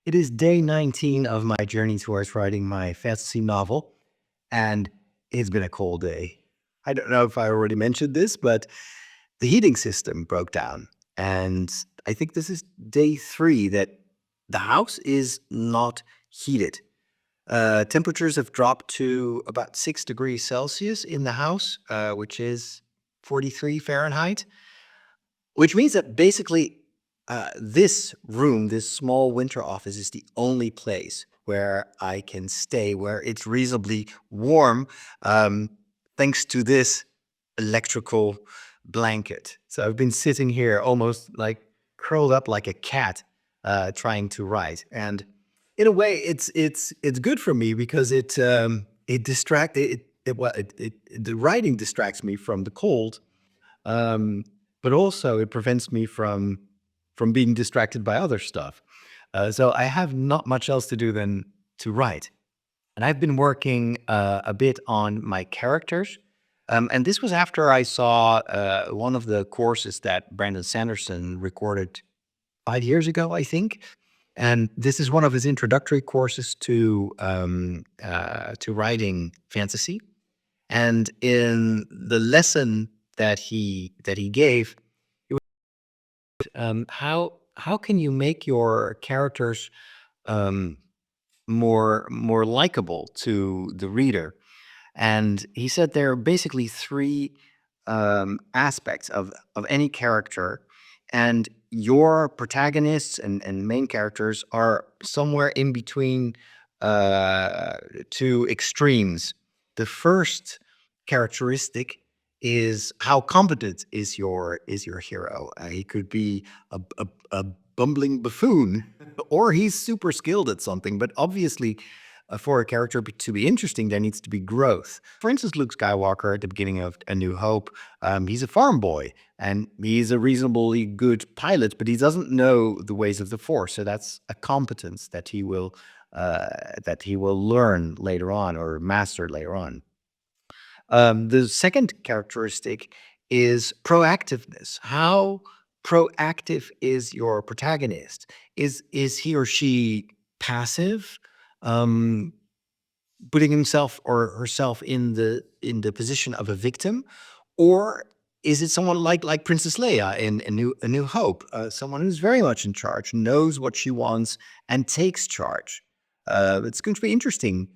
It is day 19 of my journey towards writing my fantasy novel, and it's been a cold day. I don't know if I already mentioned this, but the heating system broke down. And I think this is day 3 that the house is not heated. Temperatures have dropped to about 6 degrees Celsius in the house, which is 43 Fahrenheit. Which means that basically, this room, this small winter office, is the only place where I can stay, where it's reasonably warm, um, thanks to this electrical blanket. So I've been sitting here almost like curled up like a cat, trying to write. And in a way, it's good for me because the writing distracts me from the cold, um, but also it prevents me from being distracted by other stuff. So I have not much else to do than to write. And I've been working a bit on my characters. And this was after I saw one of the courses that Brandon Sanderson recorded 5 years ago, I think. And this is one of his introductory courses to writing fantasy. And in the lesson that he gave, how can you make your characters um, more likable to the reader? And he said there are basically three aspects of any character, and your protagonists and main characters are somewhere in between two extremes. The first characteristic is how competent is your hero. He could be a bumbling buffoon, or he's super skilled at something. But obviously, for a character to be interesting, there needs to be growth. For instance, Luke Skywalker at the beginning of A New Hope, he's a farm boy and he's a reasonably good pilot, but he doesn't know the ways of the Force. So that's a competence that he will learn later on or master later on. The second characteristic is proactiveness. How proactive is your protagonist? Is he or she passive, um, putting himself or herself in the position of a victim, or is it someone like Princess Leia in A New Hope, someone who's very much in charge, knows what she wants, and takes charge? It's going to be interesting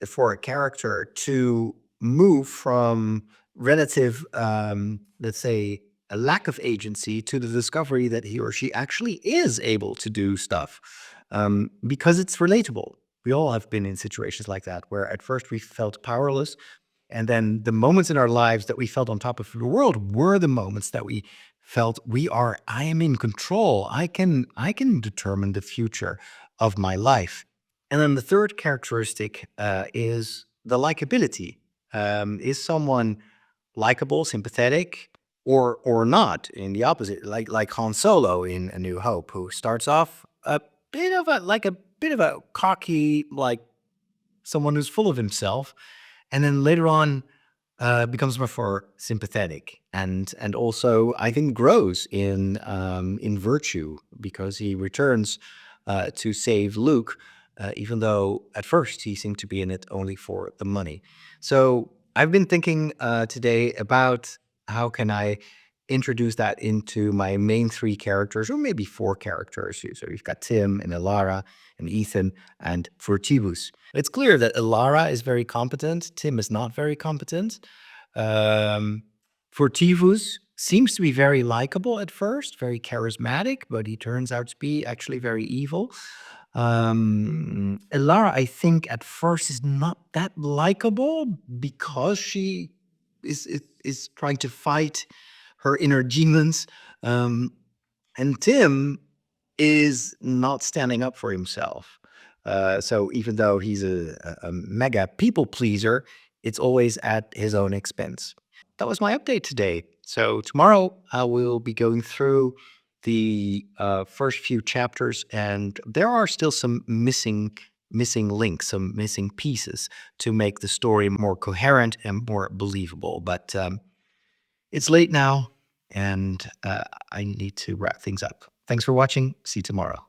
for a character to move from relative, let's say, a lack of agency to the discovery that he or she actually is able to do stuff, because it's relatable. We all have been in situations like that where at first we felt powerless, and then the moments in our lives that we felt on top of the world were the moments that we felt I am in control. I can determine the future of my life. And then the third characteristic is the likability. Is someone likable, sympathetic, or not? In the opposite, like Han Solo in A New Hope, who starts off a bit of a cocky, like someone who's full of himself, and then later on becomes much more sympathetic, and also I think grows in virtue because he returns to save Luke, even though at first he seemed to be in it only for the money. So I've been thinking today about how can I introduce that into my main 3 characters, or maybe 4 characters. So you've got Tim and Elara and Ethan and Furtivus. It's clear that Elara is very competent. Tim is not very competent. Um, Furtivus seems to be very likable at first, very charismatic, but he turns out to be actually very evil. Elara, I think, at first is not that likable because she is trying to fight her inner demons. Um, and Tim is not standing up for himself. So even though he's a mega people pleaser, it's always at his own expense. That was my update today. So tomorrow I will be going through the first few chapters, and there are still some missing links, some missing pieces to make the story more coherent and more believable. But it's late now, and I need to wrap things up. Thanks for watching. See you tomorrow.